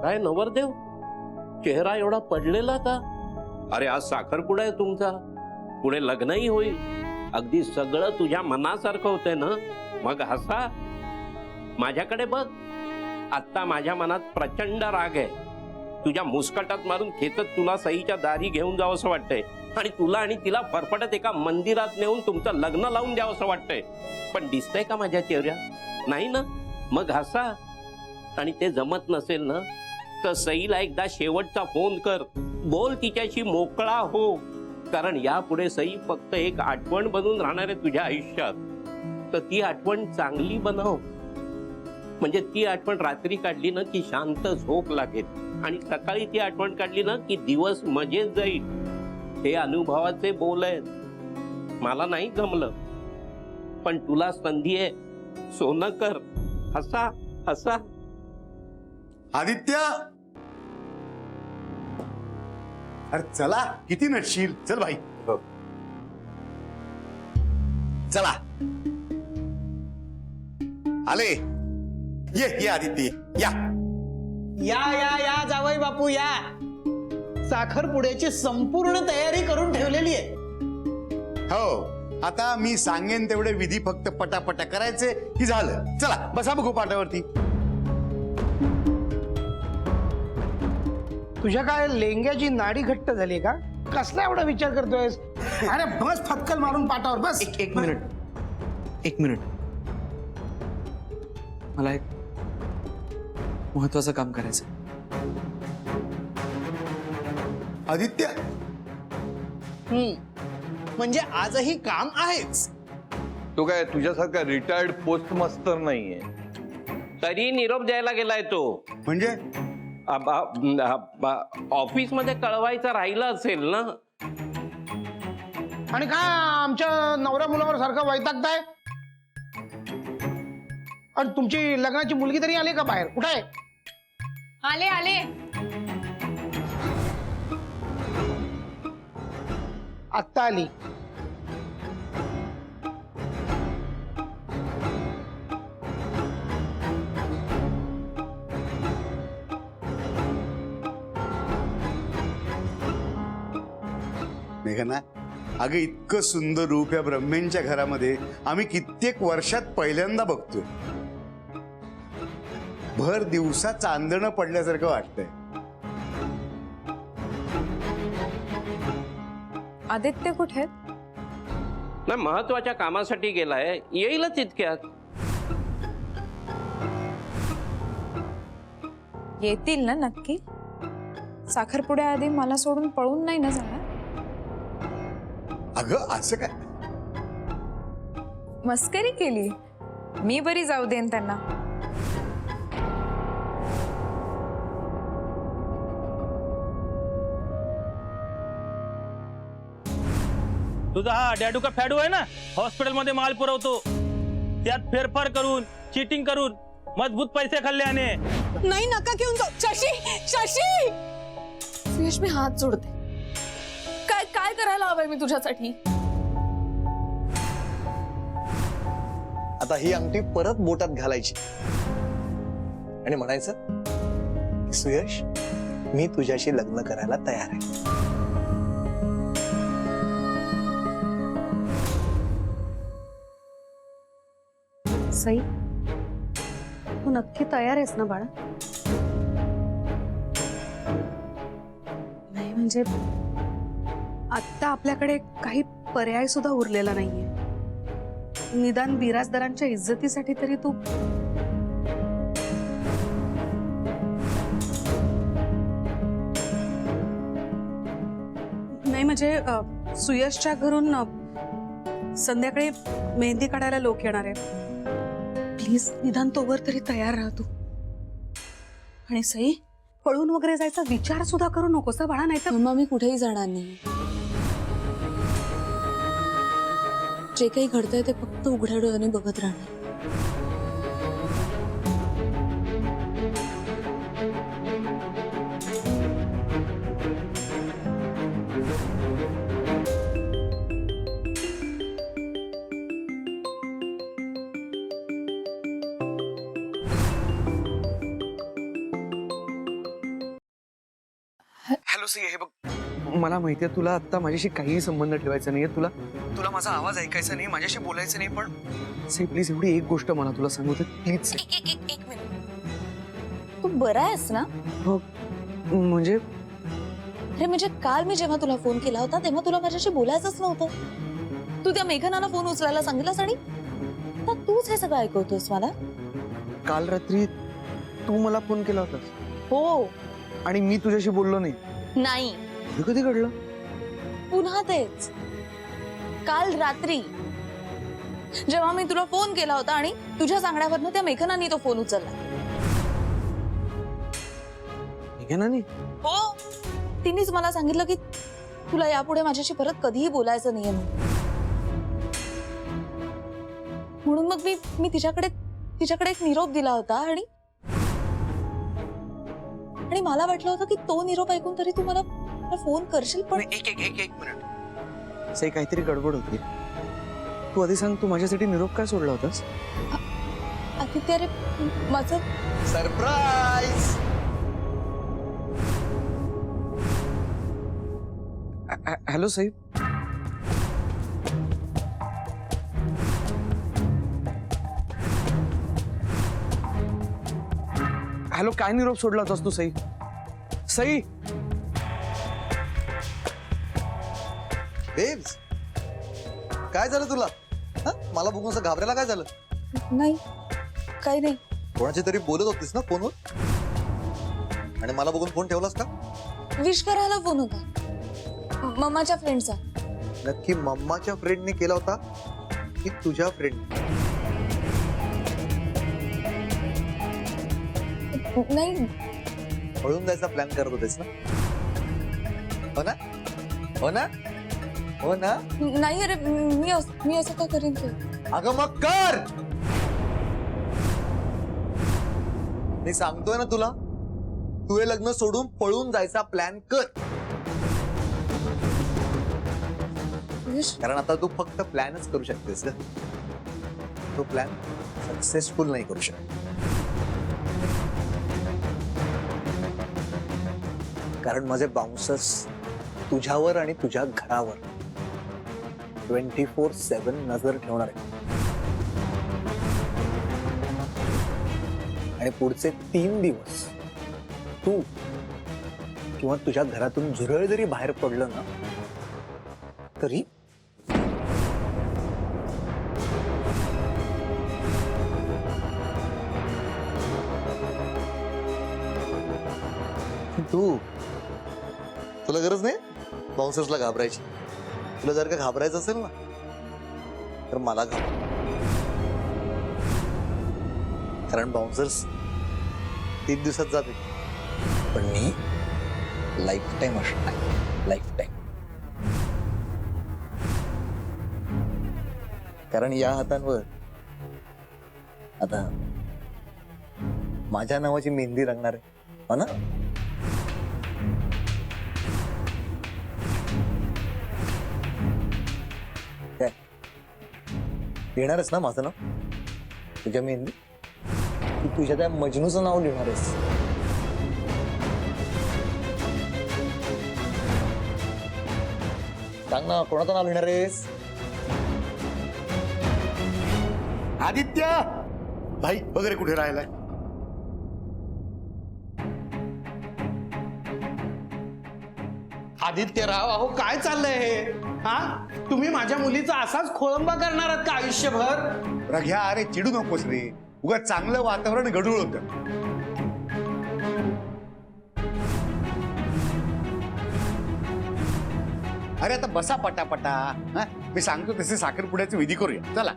काय नवरदेव, चेहरा एवढा पडलेला का? अरे आज साखरपुडा आहे तुमचा, पुढे लग्नही होईल, अगदी सगळं तुझ्या मनासारखं होतंय ना, मग हसा. माझ्याकडे बघ, आता माझ्या मनात प्रचंड राग आहे. तुझ्या मुस्कटात मारून खेचत तुला सईच्या दारी घेऊन जावं असं वाटतंय आणि तुला आणि तिला फरफटत एका मंदिरात नेऊन तुमचं लग्न लावून द्यावं असं वाटतंय. पण दिसतंय का माझ्या चेहऱ्यात? नाही ना, मग हसा. आणि ते जमत नसेल ना तर सईला एकदा शेवटचा फोन कर, बोल तिच्याशी, मोकळा हो. कारण यापुढे सई फक्त एक आठवण बनून राहणार आहे तुझ्या आयुष्यात. तर ती आठवण चांगली बनव, म्हणजे ती आठवण रात्री काढली ना की शांत झोप लागेल आणि सकाळी ती आठवण काढली ना की दिवस मजेत जाईल. हे अनुभवाचे बोल आहेत. मला नाही जमलं, पण तुला संधी आहे, सोनं कर. हसा हसा. आदित्य, अरे चला, किती नटशील. चल भाई. चला आले. ये आदित्य, या या या या जावई बापू या. साखरपुड्याची संपूर्ण तयारी करून ठेवलेली आहे. हो, आता मी सांगेन तेवढे विधी फक्त पटापटा करायचे की झालं. चला बसा बघू पाटावरती. तुझ्या काय लेंग्याची नाडी घट्ट झाली का? कसला एवढा विचार करतोयस? अरे बस फटकल मारून पाटावर बस. एक मिनिट. मला एक महत्वाचं काम करायचं. आदित्य, म्हणजे आजही काम आहेच. तो काय तुझ्यासारखा रिटायर्ड पोस्ट मास्टर नाहीये. तरी निरोप द्यायला गेलाय तो. म्हणजे ऑफिस मध्ये कळवायचं राहिलं असेल ना. आणि काय आमच्या नवऱ्या मुलावर सारखं वैतागताय? आणि तुमची लग्नाची मुलगी तरी आली का बाहेर? कुठे आहे? आले आले. आत्ता आली. मेघना, अगं इतकं सुंदर रूप या ब्रह्मेंच्या घरामध्ये आम्ही कित्येक वर्षात पहिल्यांदा बघतोय. भर दिवसा चांदणं पडल्यासारखं वाटतंय. आदित्य कुठे? नाही, महत्वाच्या कामासाठी गेलाय, येईलच इतक्यात. येतील ना नक्की? साखरपुड्याआधी मला सोडून पळून नाही ना जाणार? अगं असं काय? मस्करी केली, मी बरी जाऊ देन त्यांना. तुझा हा डॅडू का फॅडू आहे ना, हॉस्पिटलमध्ये माल पुरवतो, त्यात फेरफार करून चीटिंग करून मजबूत पैसे खाल्ले. आणि नाही, नका घेऊन जाऊ. शशी सुयश, मी हात जोडते. काय काय करायला हवंय मी तुझ्यासाठी? आता ही अंगठी परत बोटात घालायची आणि म्हणायचं, सुयश, मी तुझ्याशी लग्न करायला तयार आहे. सई, तू नक्की तयार आहेस ना बाळा? नाही म्हणजे आत्ता आपल्याकडे काही पर्याय सुद्धा उरलेला नाहीये. निदान बिराजदारांच्या इज्जतीसाठी तरी तू. नाही म्हणजे सुयशच्या घरून संध्याकाळी मेहंदी काढायला लोक येणार आहे. प्लीज निदान तोवर तरी तयार राहा तू. आणि सई, पळून वगैरे जायचा विचार सुद्धा करू नकोस बाळा, नाही तर. मम्मा, मी कुठेही जाणार नाही. जे काही घडतंय ते फक्त उघड्या डोळ्याने बघत राहणार. सही हे बघ, मला माहितीये तुला आता माझ्याशी काहीही संबंध ठेवायचा नाहीये. तुला तुला माझा आवाज ऐकायचा नाही, माझ्याशी बोलायचं नाही. पण से प्लीज एवढी एक गोष्ट मला तुला सांगू दे प्लीज. एक मिनिट, तू बरा आहेस ना? हो म्हणजे अरे म्हणजे काल मी जेव्हा तुला फोन केला होता तेव्हा तुला माझ्याशी बोलायचंच नव्हतं. तू त्या मेघनाला फोन उचलायला सांगितलास आणि आता तूच हे सगळं ऐकवतोस मला. काल रात्री तू मला फोन केला होतास हो. आणि मी तुझ्याशी बोललो नाही. नाही, हे कधी घडलं? पुन्हा तेच. काल रात्री जेव्हा मी तुला फोन केला होता आणि तुझ्या सांगण्यावरनं त्या मेघनाने तो फोन उचलला. मेघनाने? हो, तिनेच मला सांगितलं की तुला यापुढे माझ्याशी परत कधीही बोलायचं नाहीये म्हणून मग मी तिच्याकडे एक निरोप दिला होता आणि मला वाटलं होतं की तो निरोप ऐकून तरी तू मला फोन करशील. पण एक मिनिट, से काहीतरी गडबड होती. तू आधी सांग, तू माझ्यासाठी निरोप काय सोडला होतास? आदित्य, अरे माझं सरप्राईज. हॅलो साई. हॅलो, काय निरोप सोडला होतास तू सई? सई बेब्स, काय झालं तुला? हा? मला बघून असं घाबरायला काय झालं? नाही, काही नाही. कोणाची तरी बोलत होतीस ना फोनवर, आणि मला बघून फोन ठेवलास का? विश करायला फोन होता मम्माच्या फ्रेंडचा. नक्की मम्माच्या फ्रेंडने केला होता की तुझ्या फ्रेंड? नाही, पळून जायचा प्लॅन करत होतेस ना? हो ना, हो ना, हो ना? नाही. अरे मी असं का करीन की? अगं मग कर. मी सांगतोय ना तुला, तू हे लग्न सोडून पळून जायचा प्लॅन कर. विश, कारण आता तू फक्त प्लॅनच करू शकतेस ग, तो प्लॅन सक्सेसफुल नाही करू शकत. कारण माझे बाउन्सर्स तुझ्यावर आणि तुझ्या घरावर 24/7 नजर ठेवणार आहे. आणि पुढचे 3 दिवस तू किंवा तुझ्या घरातून झुरळ जरी बाहेर पडलं ना तरी तुला गरज नाही बाउन्सर्सला घाबरायची. तुला जर का घाबरायचं असेल ना तर मला घाबर. कारण बाउन्सर्स 3 दिवसात जाते, पण मी लाईफ टाईम असणार. Life time. कारण या हातांवर आता माझ्या नावाची मेहंदी रंगणार आहे, हो ना? काय लिहिणारच ना माझं नाव तुझ्या मेहंदी? तू तुझ्या त्या मजनूचं नाव लिहिणार आहेस? सांग ना, कोणाचं नाव लिहिणार आहेस? आदित्य भाई वगैरे कुठे राहिलाय? आदित्यराव, अहो काय चाललंय हे? हा, तुम्ही माझ्या मुलीचा असाच खोळंबा करणार आहात का आयुष्यभर? रघ्या, अरे चिडू नकोस रे. उगा चांगलं वातावरण गढूळ होतं. अरे आता बसा पटापटा. हा, मी सांगतो तसे साखरपुड्याची विधी करूया. चला.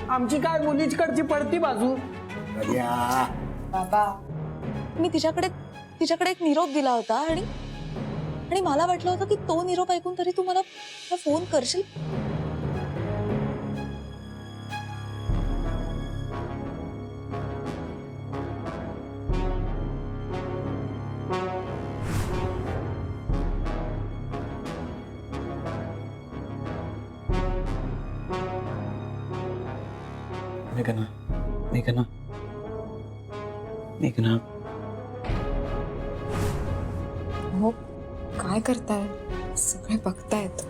आमची काय मुलीकडची पडती बाजू? रघ्या, बाबा, मी तिच्याकडे एक निरोप दिला होता आणि मला वाटलं होतं की तो निरोप ऐकून तरी तू मला फोन करशील. मेघना, मेघना, हो काय करताय? सगळे बघतायत.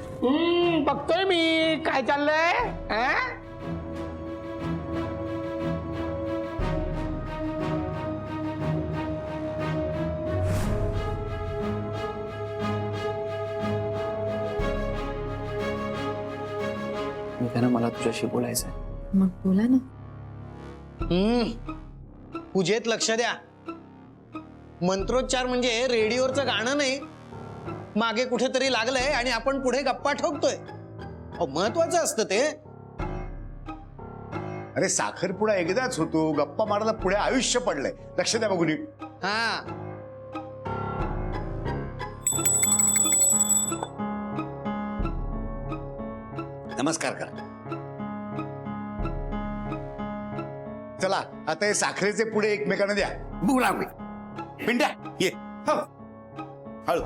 बघतोय मी काय चाललंय. मेघना, मला तुझ्याशी बोलायचं आहे. मग बोला ना. पूजेत लक्ष द्या. मंत्रोच्चार म्हणजे रेडिओवरचं गाणं नाही, मागे कुठेतरी लागलंय आणि आपण पुढे गप्पा ठोकतोय. महत्वाचं असतं ते. अरे साखरपुडा एकदाच होतो, गप्पा मारायला पुढे आयुष्य पडलंय. लक्ष द्या बघू नीट. हा नमस्कार करा. चला आता हे साखरेचे पुढे एकमेकांना द्या. बोलावे. पिंट्या ये. हो. हळू.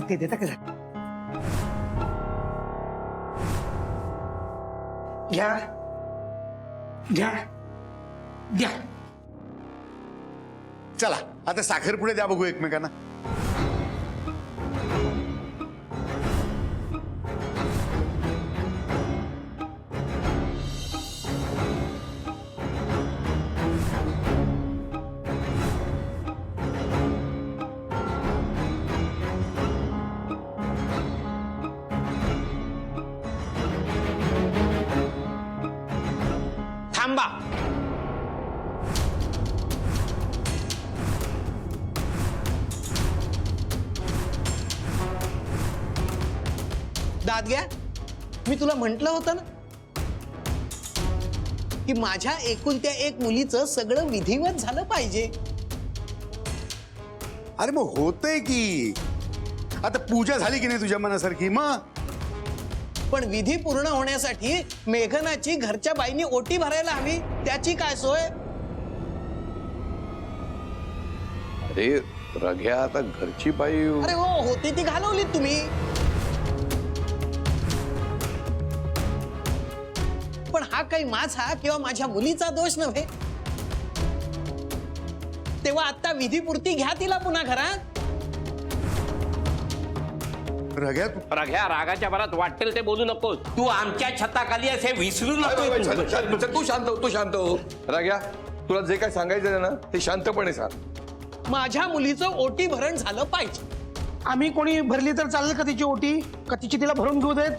ते देता का? घ्या घ्या द्या. चला आता साखर पुढे द्या बघू एकमेकांना. थांबा. दाद घ्या. मी तुला म्हंटल होतं ना की माझ्या एकुलत्या एक मुलीचं सगळं विधिवत झालं पाहिजे. अरे मग होतंय की. आता पूजा झाली की नाही तुझ्या मनासारखी? मग पण विधी पूर्ण होण्यासाठी मेघनाची घरच्या बाईंनी ओटी भरायला हवी. त्याची काय सोय? अरे रघ्या, आता घरची बाई. अरे हो, होती ती घालवलीत तुम्ही. पण हा काही माझा किंवा माझ्या मुलीचा दोष नव्हे. तेव्हा आता विधीपुरती घ्या तिला पुन्हा घरात. रघ्या रघ्या, रागाच्या भरात वाटेल ते बोलू नकोस. तू आमच्या छताखाली असे विसरू नको. तू शांत हो. रघ्या, तुला जे काय सांगायचं आहे ना ते शांतपणे सांग. माझ्या मुलीचं ओटी भरण झालं पाहिजे. आम्ही कोणी भरली तर चालेल का तिची ओटी? का तिची तिला भरून घेऊ देत?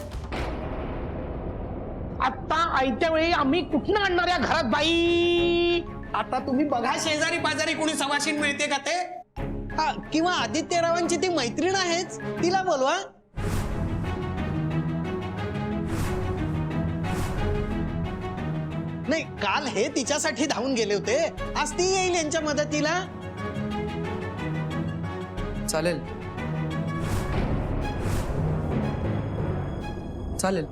आता आयत्या वेळी आम्ही कुठनं आणणार या घरात बाई? आता तुम्ही बघा शेजारी पाजारी कोणी सवाशीण मिळते का ते. किंवा आदित्यरावांची ती मैत्रीण आहेच, तिला बोलवा. नाही, काल हे तिच्यासाठी धावून गेले होते, आज ती येईल यांच्या मदतीला. चालेल चालेल,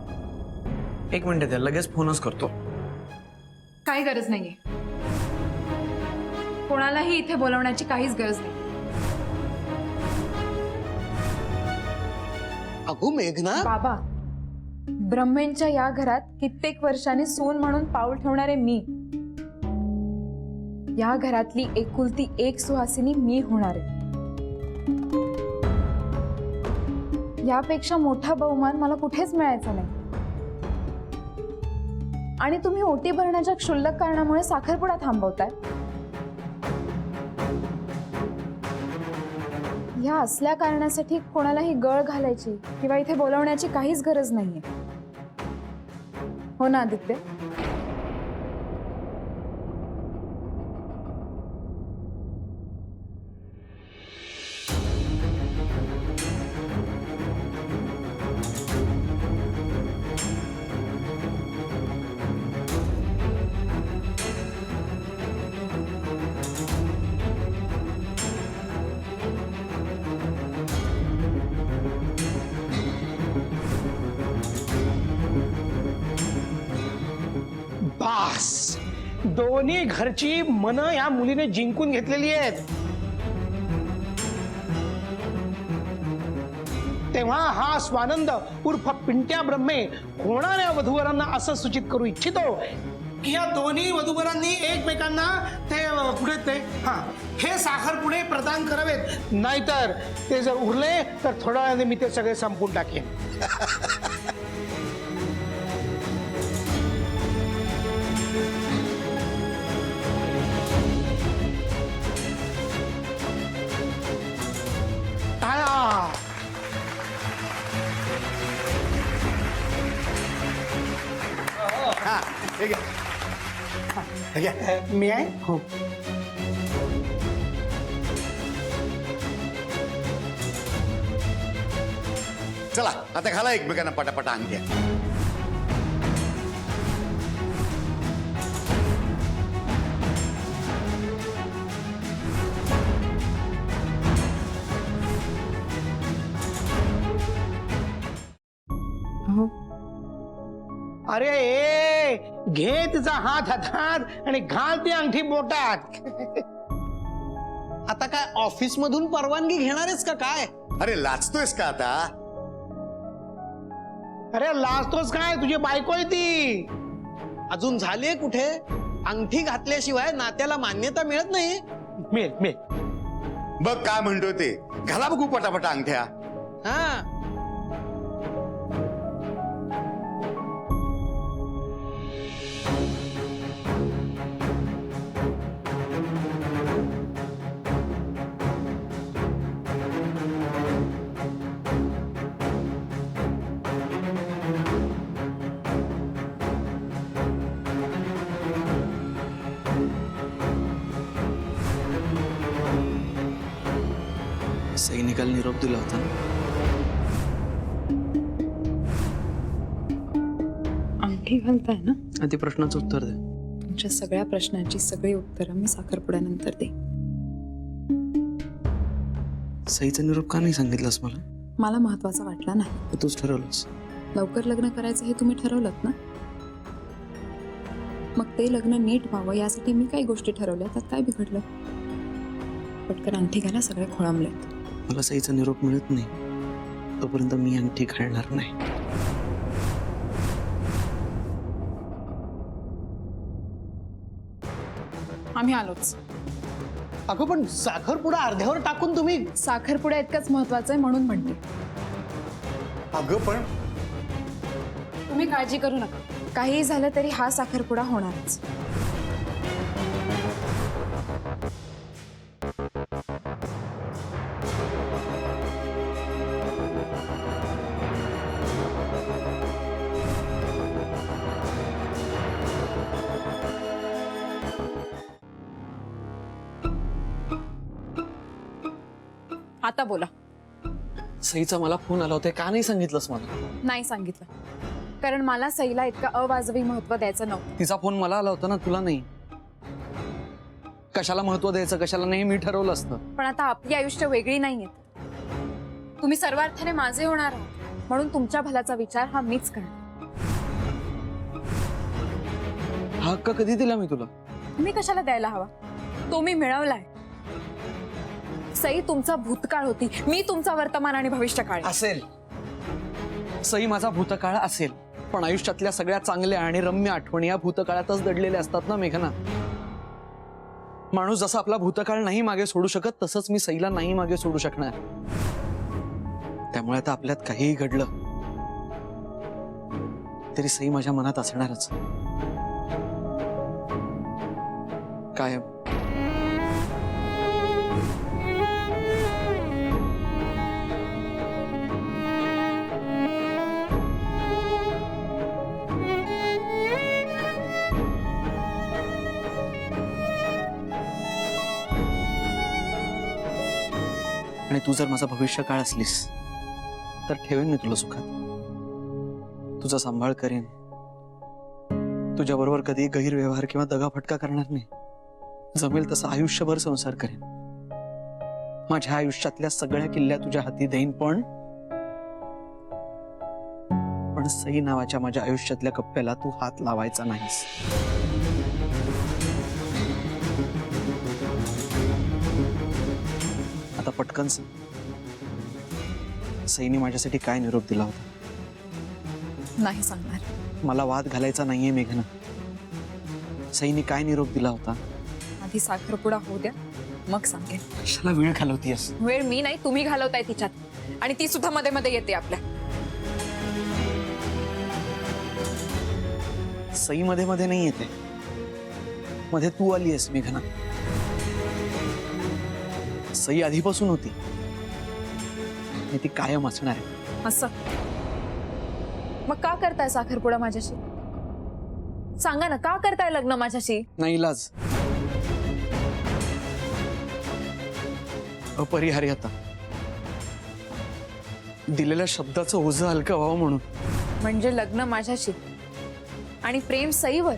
एक मिनिट द्या, लगेच फोनच करतो. काही गरज नाहीये. कोणालाही इथे बोलवण्याची काहीच गरज नाही. अगो मेघना, बाबा, ब्रह्मेंच्या या घरात कित्येक वर्षांनी सून म्हणून पाऊल ठेवणारे मी, या घरातली एकुलती एक सुहासिनी मी होणार आहे. यापेक्षा मोठा बहुमान मला कुठेच मिळायचा नाही. आणि तुम्ही ओटी भरण्याच्या क्षुल्लक कारणामुळे साखरपुडा थांबवताय. या असल्या कारणासाठी कोणालाही गळ घालायची किंवा इथे बोलवण्याची काहीच गरज नाहीये. हो ना आदित्य? बास, दोन्ही घरची मन या मुलीने जिंकून घेतलेली आहेत. तेव्हा हा स्वानंद उर्फ पिंट्या ब्रह्मे होणाऱ्या वधूवरांना असं सूचित करू इच्छितो की या दोन्ही वधूवरांनी एकमेकांना ते कुठे आहेत ते? हा, हे साखरपुडे प्रदान करावेत, नाहीतर ते जर उरले तर थोड्या वेळाने मी ते सगळे संपून टाकेन. टाळा. हा ठीक आहे. ठीक आहे. मी आहे. हो. चला आता घाला एकमेकांना पटापटा अंगठ्या. अरे ए, घे तिचा हात हातात आणि घाल ती अंगठी बोटात. आता काय ऑफिस मधून परवानगी घेणारेच का काय? अरे लाजतोयस का आता? अरे लाजतोस काय, तुझी बायको आहे ती. अजून झालीये कुठे? अंगठी घातल्याशिवाय नात्याला मान्यता मिळत नाही. मिळेल मिळेल. बघ काय म्हणतोय ते. घाला बघू पटापटा अंगठ्या. हा, सैनिकाला निरोप दिला होता ना. अंगठी घालताय ना? आधी प्रश्नाचं उत्तर दे. तुमच्या सगळ्या प्रश्नांची सगळी उत्तरं मी साखरपुड्यानंतर दे. सईचा निरोप का नाही सांगितलंस मला? मला महत्वाचा वाटला नाही. तर तूच ठरवलंस. लवकर लग्न करायचं हे तुम्ही ठरवलं ना? मग ते लग्न नीट व्हावं यासाठी मी काही गोष्टी ठरवल्या, त्यात काय बिघडलं? पटकन अंगठी घाला, सगळे खोळंबलेत. मला सईचा निरोप मिळत नाही तोपर्यंत मी अंगठी घालणार नाही. आम्ही आलोच. अगं पण साखरपुडा अर्ध्यावर टाकून तुम्ही. साखरपुडा इतकंच महत्वाचं आहे म्हणून म्हणते. अगं पण तुम्ही काळजी करू नका, काही झालं तरी हा साखरपुडा होणारच. आता बोला. सईचा मला फोन आला होता, का नाही सांगितलंस मला? नाही सांगितलं कारण मला सईला इतका अवाजवी महत्व द्यायचं नव्हतं. तिचा फोन मला आला होता ना, तुला नाही. कशाला महत्व द्यायचं कशाला नाही मी ठरवलं असतं. पण आता आपली आयुष्य वेगळी नाहीये. तुम्ही सर्वार्थाने माझे होणार आहात म्हणून तुमच्या भल्याचा विचार हा मीच करणार. हा हक्क कधी दिला मी तुला? तुम्ही कशाला द्यायला हवा? तो मी मिळवलाय. सई तुमचा भूतकाळ होती, मी तुमचा वर्तमान आणि भविष्यकाळ. असेल सई माझा भूतकाळ असेल, पण आयुष्यातल्या सगळ्या चांगल्या आणि रम्य आठवणी या भूतकाळातच दडलेल्या असतात ना मेघना. माणूस जसा आपला भूतकाळ नाही मागे सोडू शकत तसंच मी सईला नाही मागे सोडू शकणार. त्यामुळे आता आपल्यात काहीही घडलं तरी सई माझ्या मनात असणारच कायम. आणि तू जर माझा भविष्य काळ असलीस तर ठेवेन मी तुला सुखात, तुझा सांभाळ करेन, तुझ्या बरोबर कधी गैरव्यवहार किंवा दगाफटका करणार नाही. जमेल तसा आयुष्यभर संसार करेन. माझ्या आयुष्यातल्या सगळ्या किल्ल्या तुझ्या हाती देईन. पण सई नावाच्या माझ्या आयुष्यातल्या कप्प्याला तू हात लावायचा नाहीस. आता पटकन सईने माझ्यासाठी काय निरोप दिला होता? नाही सांगणार. मला वाद घालायचा नाहीये मेघना. सईने काय निरोप दिला होता? आधी साखरपुडा होऊ द्या, मग सांगेन. कशाला वेळ घालवतीयस? वेळ मी नाही, तुम्ही घालवताय तिच्यात, आणि ती सुद्धा मध्ये मध्ये येते आपल्या. सई मध्ये मध्ये नाही येते, मध्ये तू आली आहेस मेघना. सई आधीपासून होती आणि ती कायम असणार आहे. असं मग का करताय साखरपुडा माझ्याशी? सांगा ना, का करताय लग्न माझ्याशी? नाही इलाज, अपरिहार्य. आता दिलेल्या शब्दाचं ओझं हलकं व्हावं म्हणून. म्हणजे लग्न माझ्याशी आणि प्रेम सईवर?